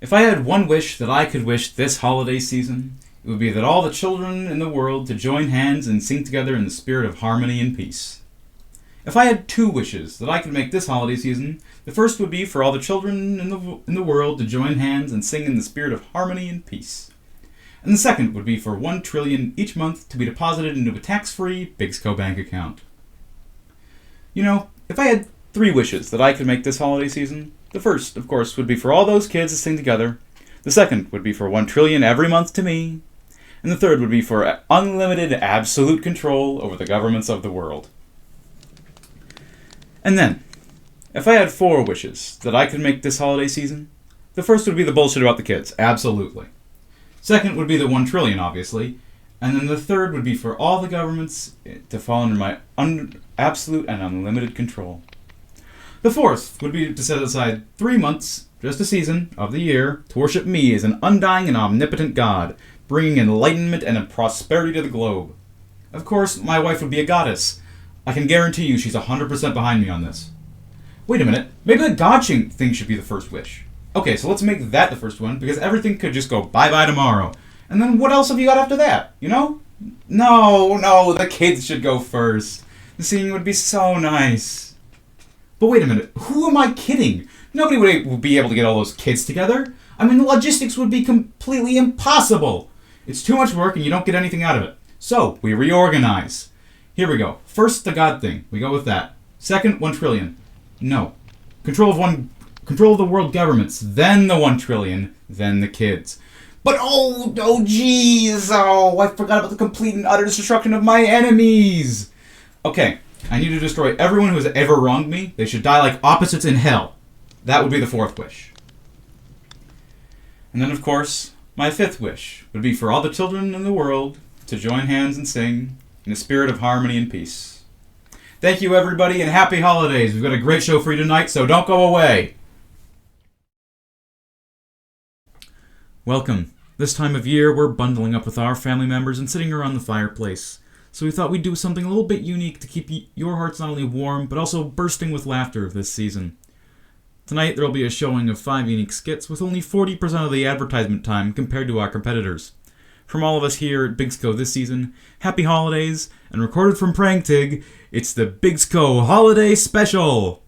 If I had one wish that I could wish this holiday season, it would be that all the children in the world to join hands and sing together in the spirit of harmony and peace. If I had two wishes that I could make this holiday season, the first would be for all the children in the world to join hands and sing in the spirit of harmony and peace. And the second would be for 1 trillion each month to be deposited into a tax-free Bigsco bank account. You know, if I had 3 wishes that I could make this holiday season, the first, of course, would be for all those kids to sing together. The second would be for 1 trillion every month to me. And the third would be for unlimited absolute control over the governments of the world. And then, if I had 4 wishes that I could make this holiday season, the first would be the bullshit about the kids, absolutely. Second would be the 1 trillion, obviously. And then the third would be for all the governments to fall under my absolute and unlimited control. The fourth would be to set aside 3 months, just a season, of the year, to worship me as an undying and omnipotent God, bringing enlightenment and prosperity to the globe. Of course, my wife would be a goddess. I can guarantee you she's 100% behind me on this. Wait a minute, maybe the God thing should be the first wish. Okay, so let's make that the first one, because everything could just go bye-bye tomorrow. And then what else have you got after that, you know? No, the kids should go first. The singing would be so nice. But wait a minute, who am I kidding? Nobody would be able to get all those kids together. I mean, the logistics would be completely impossible. It's too much work and you don't get anything out of it. So, we reorganize. Here we go. First, the God thing. We go with that. Second, 1 trillion. No. Control of the world governments. Then the 1 trillion. Then the kids. But oh geez. Oh, I forgot about the complete and utter destruction of my enemies. Okay. I need to destroy everyone who has ever wronged me. They should die like opposites in hell. That would be the 4th wish. And then, of course, my 5th wish would be for all the children in the world to join hands and sing in a spirit of harmony and peace. Thank you, everybody, and happy holidays. We've got a great show for you tonight, so don't go away. Welcome. This time of year, we're bundling up with our family members and sitting around the fireplace. So we thought we'd do something a little bit unique to keep your hearts not only warm, but also bursting with laughter this season. Tonight, there will be a showing of 5 unique skits with only 40% of the advertisement time compared to our competitors. From all of us here at Bigsco this season, happy holidays, and recorded from Prangtig, it's the Bigsco Holiday Special!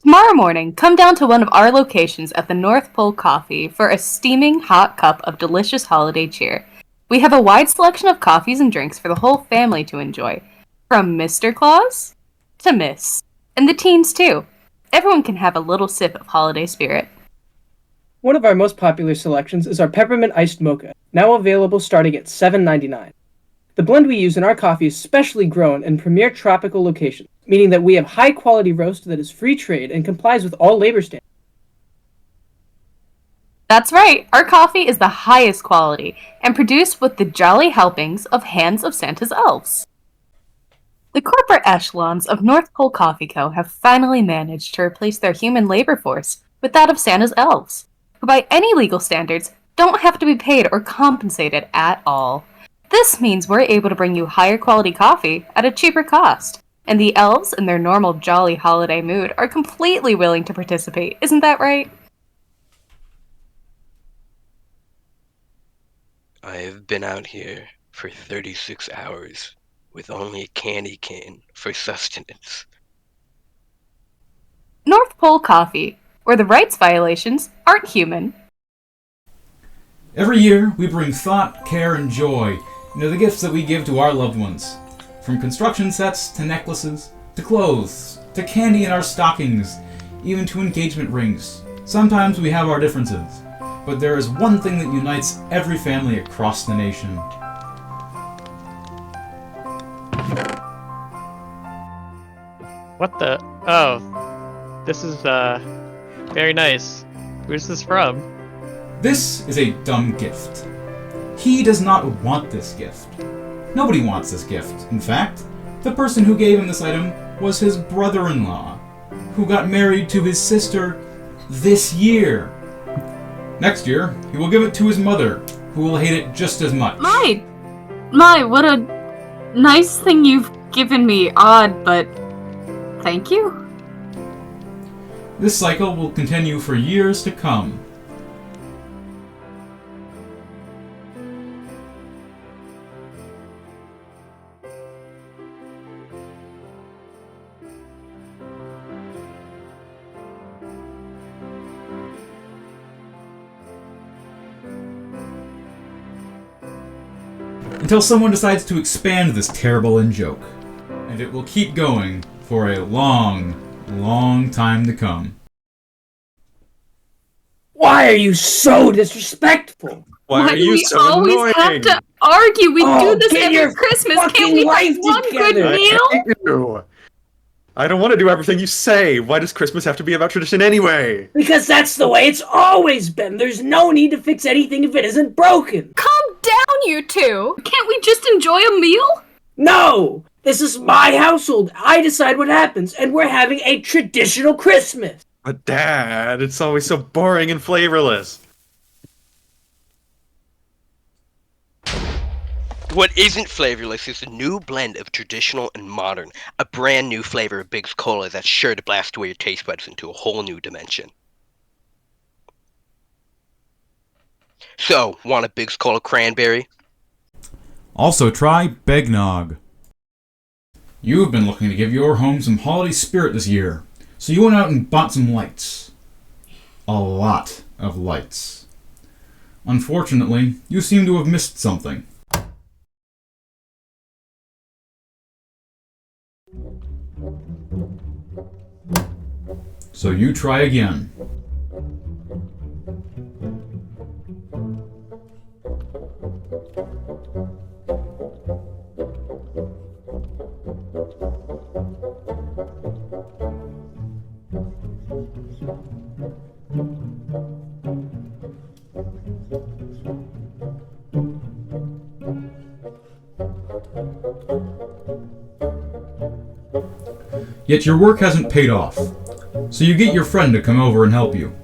Tomorrow morning, come down to one of our locations at the North Pole Coffee for a steaming hot cup of delicious holiday cheer. We have a wide selection of coffees and drinks for the whole family to enjoy, from Mr. Claus to Miss, and the teens too. Everyone can have a little sip of holiday spirit. One of our most popular selections is our Peppermint Iced Mocha, now available starting at $7.99. The blend we use in our coffee is specially grown in premier tropical locations, meaning that we have high-quality roast that is free trade and complies with all labor standards. That's right, our coffee is the highest quality, and produced with the jolly helpings of Hands of Santa's Elves. The corporate echelons of North Pole Coffee Co. have finally managed to replace their human labor force with that of Santa's elves, who by any legal standards don't have to be paid or compensated at all. This means we're able to bring you higher quality coffee at a cheaper cost, and the elves in their normal jolly holiday mood are completely willing to participate, isn't that right? I have been out here for 36 hours with only a candy cane for sustenance. North Pole Coffee, where the rights violations aren't human. Every year, we bring thought, care, and joy into the gifts that we give to our loved ones. From construction sets, to necklaces, to clothes, to candy in our stockings, even to engagement rings. Sometimes we have our differences, but there is one thing that unites every family across the nation. What the? Oh. This is, very nice. Where's this from? This is a dumb gift. He does not want this gift. Nobody wants this gift. In fact, the person who gave him this item was his brother-in-law, who got married to his sister this year. Next year, he will give it to his mother, who will hate it just as much. My, what a nice thing you've given me. Odd, but thank you? This cycle will continue for years to come. Until someone decides to expand this terrible in-joke. And it will keep going for a long, long time to come. Why are you so disrespectful? Why are you we so always annoying? have to argue? We do this get your every Christmas. fucking Can't we have life one together. good I meal? hate you. I don't want to do everything you say. Why does Christmas have to be about tradition anyway? Because that's the way it's always been. There's no need to fix anything if it isn't broken. Calm down, you two. Can't we just enjoy a meal? No! This is my household. I decide what happens, and we're having a traditional Christmas. But Dad, it's always so boring and flavorless. What isn't flavorless is a new blend of traditional and modern, a brand new flavor of Bigscola that's sure to blast away your taste buds into a whole new dimension. So, want a Bigscola Cranberry? Also try Begnog. You've been looking to give your home some holiday spirit this year, so you went out and bought some lights. A lot of lights. Unfortunately, you seem to have missed something. So you try again. Yet your work hasn't paid off, so you get your friend to come over and help you.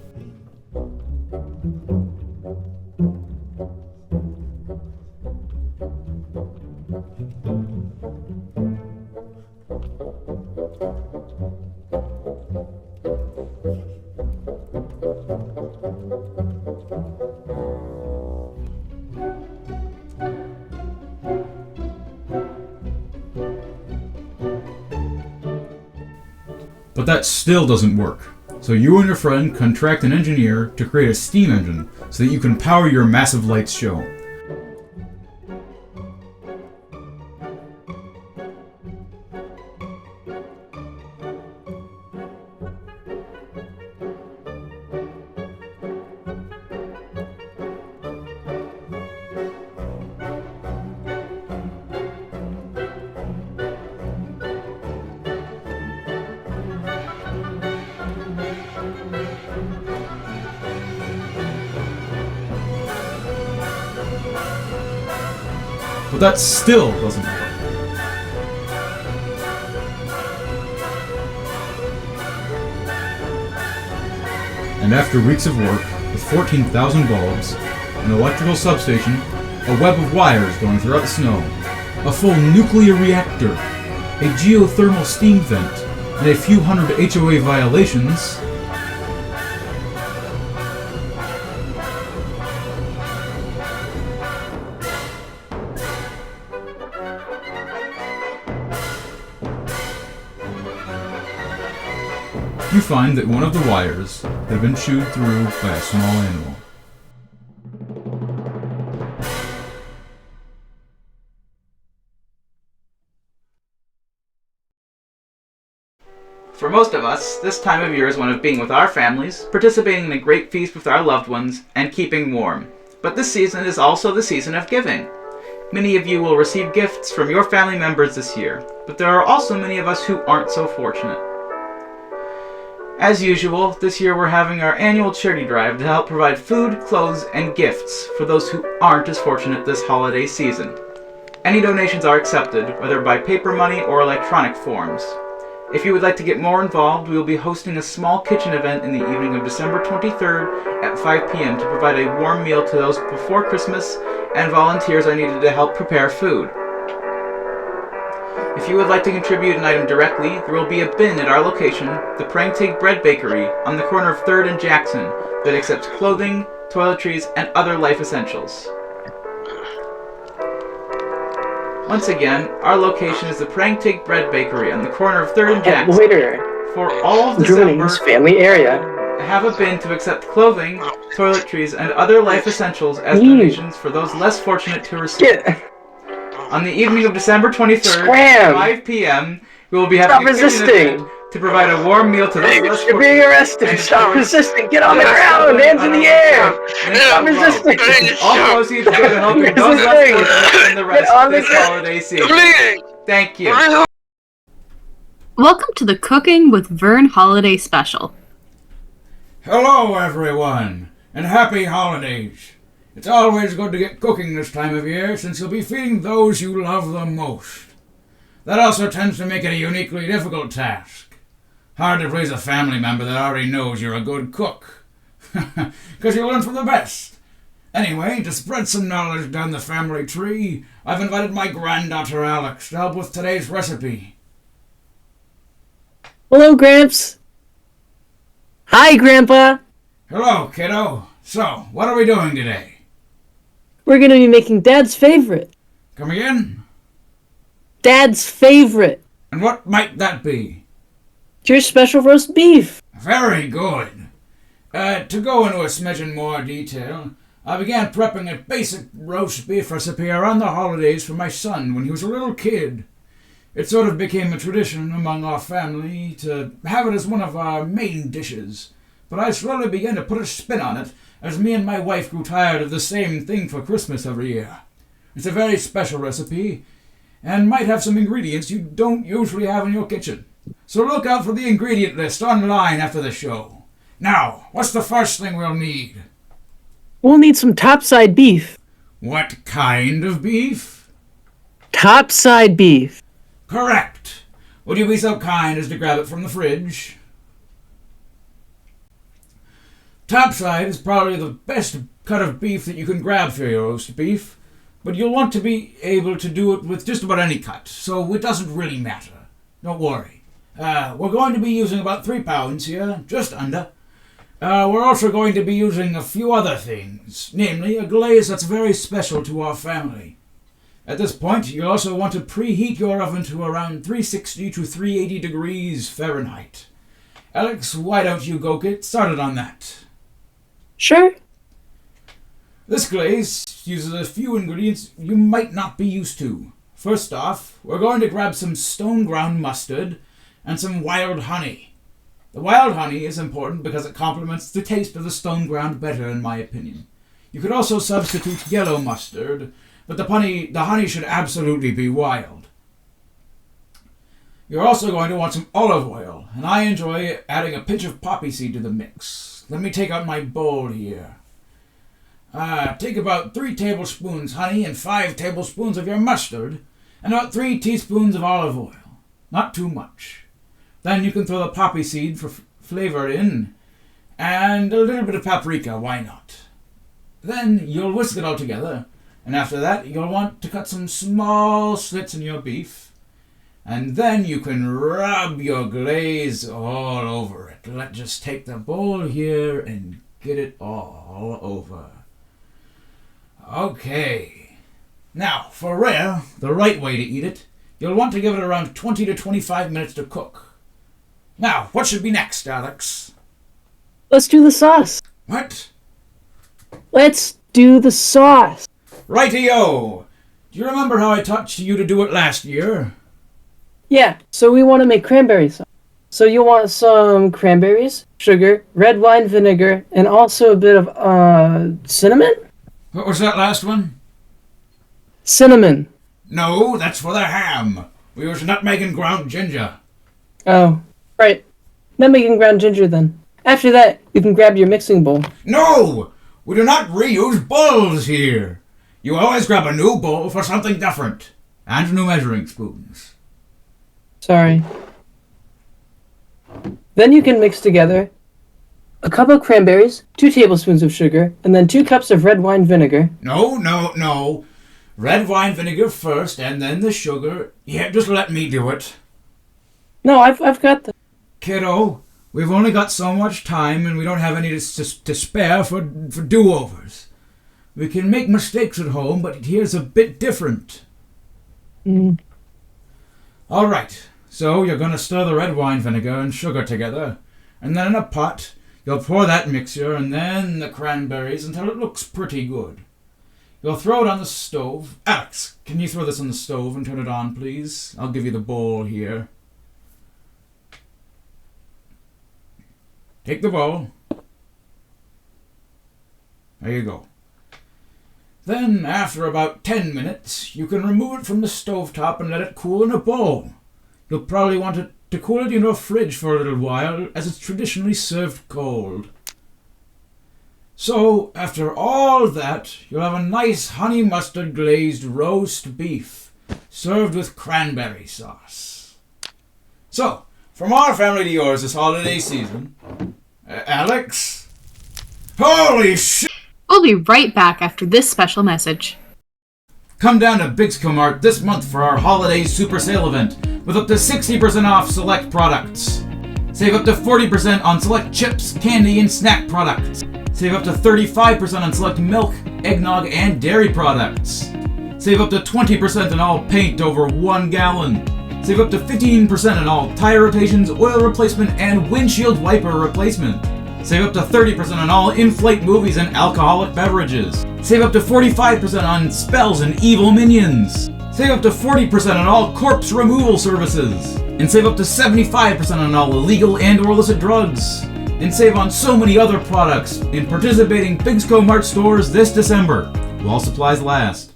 But that still doesn't work. So you and your friend contract an engineer to create a steam engine so that you can power your massive lights show. But that still doesn't work. And after weeks of work, with 14,000 bulbs, an electrical substation, a web of wires going throughout the snow, a full nuclear reactor, a geothermal steam vent, and a few hundred HOA violations, you find that one of the wires had been chewed through by a small animal. For most of us, this time of year is one of being with our families, participating in a great feast with our loved ones, and keeping warm. But this season is also the season of giving. Many of you will receive gifts from your family members this year, but there are also many of us who aren't so fortunate. As usual, this year we're having our annual charity drive to help provide food, clothes, and gifts for those who aren't as fortunate this holiday season. Any donations are accepted, whether by paper money or electronic forms. If you would like to get more involved, we will be hosting a small kitchen event in the evening of December 23rd at 5 p.m. to provide a warm meal to those before Christmas, and volunteers are needed to help prepare food. If you would like to contribute an item directly, there will be a bin at our location, the Prang Tig Bread Bakery, on the corner of 3rd and Jackson, that accepts clothing, toiletries, and other life essentials. Once again, our location is the Prang Tig Bread Bakery on the corner of 3rd and Jackson. Loiter. For all of December, Drumming's family area. have a bin to accept clothing, toiletries, and other life essentials as donations for those less fortunate to receive. On the evening of December 23rd, at 5 p.m., we will be having a kitchen event to provide a warm meal to those less fortunate. You're being arrested. Stop resisting. Get on the ground. Hands in the air. Stop resisting. All proceeds go to helping those less fortunate in the rest of this holiday season. Thank you. Welcome to the Cooking with Vern Holiday Special. Hello, everyone, and happy holidays. It's always good to get cooking this time of year, since you'll be feeding those you love the most. That also tends to make it a uniquely difficult task. Hard to please a family member that already knows you're a good cook. Because you learn from the best. Anyway, to spread some knowledge down the family tree, I've invited my granddaughter Alex to help with today's recipe. Hello, Gramps. Hi, Grandpa. Hello, kiddo. So, what are we doing today? We're going to be making Dad's favorite. Come again? Dad's favorite. And what might that be? Your special roast beef. Very good. To go into a smidgen more detail, I began prepping a basic roast beef recipe around the holidays for my son when he was a little kid. It sort of became a tradition among our family to have it as one of our main dishes, but I slowly began to put a spin on it as me and my wife grew tired of the same thing for Christmas every year. It's a very special recipe, and might have some ingredients you don't usually have in your kitchen. So look out for the ingredient list online after the show. Now, what's the first thing we'll need? We'll need some topside beef. What kind of beef? Topside beef. Correct. Would you be so kind as to grab it from the fridge? Topside is probably the best cut of beef that you can grab for your roast beef, but you'll want to be able to do it with just about any cut, so it doesn't really matter. Don't worry. We're going to be using about 3 pounds here, just under. We're also going to be using a few other things, namely a glaze that's very special to our family. At this point, you'll also want to preheat your oven to around 360 to 380 degrees Fahrenheit. Alex, why don't you go get started on that? Sure. This glaze uses a few ingredients you might not be used to. First off, we're going to grab some stone ground mustard and some wild honey. The wild honey is important because it complements the taste of the stone ground better, in my opinion. You could also substitute yellow mustard, but the honey should absolutely be wild. You're also going to want some olive oil, and I enjoy adding a pinch of poppy seed to the mix. Let me take out my bowl here. Take about 3 tablespoons honey and 5 tablespoons of your mustard, and about 3 teaspoons of olive oil. Not too much. Then you can throw the poppy seed for flavor in, and a little bit of paprika, why not? Then you'll whisk it all together, and after that you'll want to cut some small slits in your beef, and then you can rub your glaze all over it. Let's just take the bowl here and get it all over. Okay. Now, for rare, the right way to eat it, you'll want to give it around 20 to 25 minutes to cook. Now, what should be next, Alex? Let's do the sauce. What? Let's do the sauce. Righty-o! Do you remember how I taught you to do it last year? Yeah, so we want to make cranberry sauce. So you want some cranberries, sugar, red wine vinegar, and also a bit of, cinnamon? What was that last one? Cinnamon. No, that's for the ham. We use nutmeg and ground ginger. Oh, right. Nutmeg and ground ginger then. After that, you can grab your mixing bowl. No! We do not reuse bowls here. You always grab a new bowl for something different. And new measuring spoons. Sorry. Then you can mix together a cup of cranberries, 2 tablespoons of sugar, and then 2 cups of red wine vinegar. No. red wine vinegar first, and then the sugar. Yeah, just let me do it. No, I've got the... Kiddo, we've only got so much time, and we don't have any to spare for do-overs. We can make mistakes at home, but here's a bit different. All right, so you're going to stir the red wine vinegar and sugar together, and then in a pot, you'll pour that mixture and then the cranberries until it looks pretty good. You'll throw it on the stove. Alex, can you throw this on the stove and turn it on, please? I'll give you the bowl here. Take the bowl. There you go. Then, after about 10 minutes, you can remove it from the stovetop and let it cool in a bowl. You'll probably want to cool it in your fridge for a little while, as it's traditionally served cold. So, after all that, you'll have a nice honey mustard glazed roast beef, served with cranberry sauce. So, from our family to yours this holiday season, Alex? Holy shit! We'll be right back after this special message. Come down to Bigsco Mart this month for our holiday super sale event with up to 60% off select products. Save up to 40% on select chips, candy, and snack products. Save up to 35% on select milk, eggnog, and dairy products. Save up to 20% on all paint over 1 gallon. Save up to 15% on all tire rotations, oil replacement, and windshield wiper replacement. Save up to 30% on all in-flight movies and alcoholic beverages. Save up to 45% on spells and evil minions. Save up to 40% on all corpse removal services. And save up to 75% on all illegal and or illicit drugs. And save on so many other products in participating Bigsco Mart stores this December, while supplies last.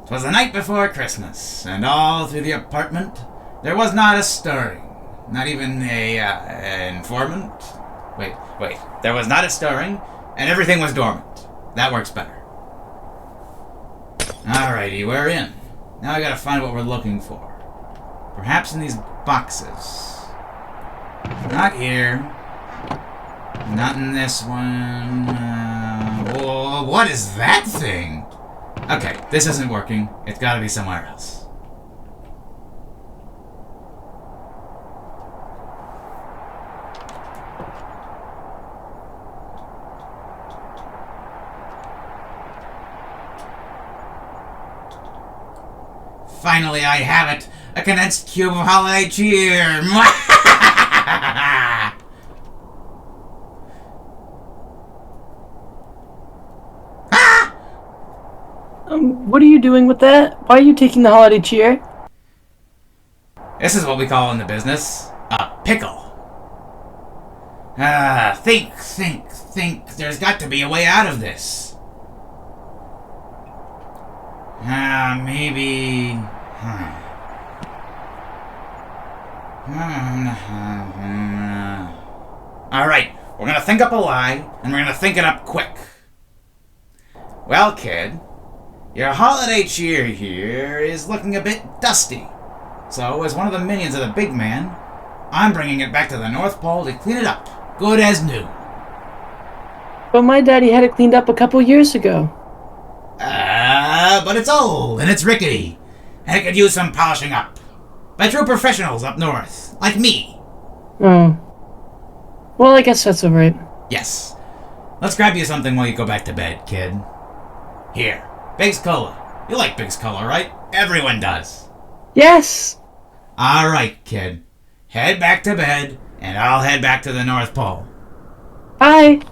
'Twas the night before Christmas, and all through the apartment there was not a stirring, not even a informant. Wait, there was not a stirring, and everything was dormant. That works better. Alrighty, we're in. Now I gotta find what we're looking for. Perhaps in these boxes. Not here. Not in this one. Whoa, what is that thing? Okay, this isn't working. It's gotta be somewhere else. Finally, I have it! A condensed cube of holiday cheer! What are you doing with that? Why are you taking the holiday cheer? This is what we call in the business a pickle. Think. There's got to be a way out of this. Maybe. Alright, we're gonna think up a lie, and we're gonna think it up quick. Well, kid, your holiday cheer here is looking a bit dusty. So, as one of the minions of the big man, I'm bringing it back to the North Pole to clean it up, good as new. But my daddy had it cleaned up a couple years ago. But it's old, and it's rickety, and it could use some polishing up. By true professionals up north, like me. Oh. Well, I guess that's alright. Yes. Let's grab you something while you go back to bed, kid. Here, Bigscola. You like Bigscola, right? Everyone does. Yes! Alright, kid. Head back to bed, and I'll head back to the North Pole. Bye!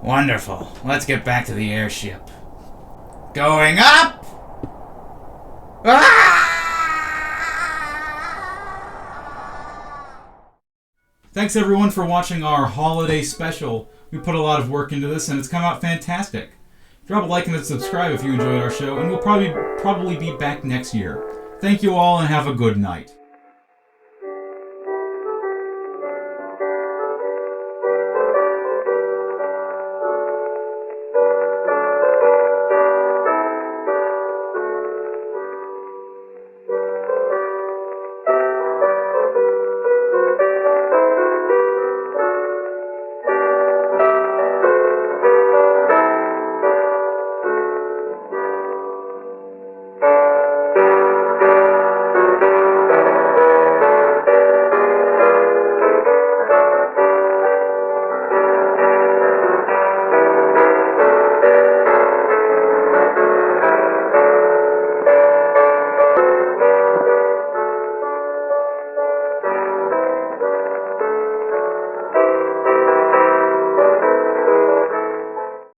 Wonderful. Let's get back to the airship. Going up! Thanks everyone for watching our holiday special. We put a lot of work into this and it's come out fantastic. Drop a like and a subscribe if you enjoyed our show, and we'll probably be back next year. Thank you all and have a good night.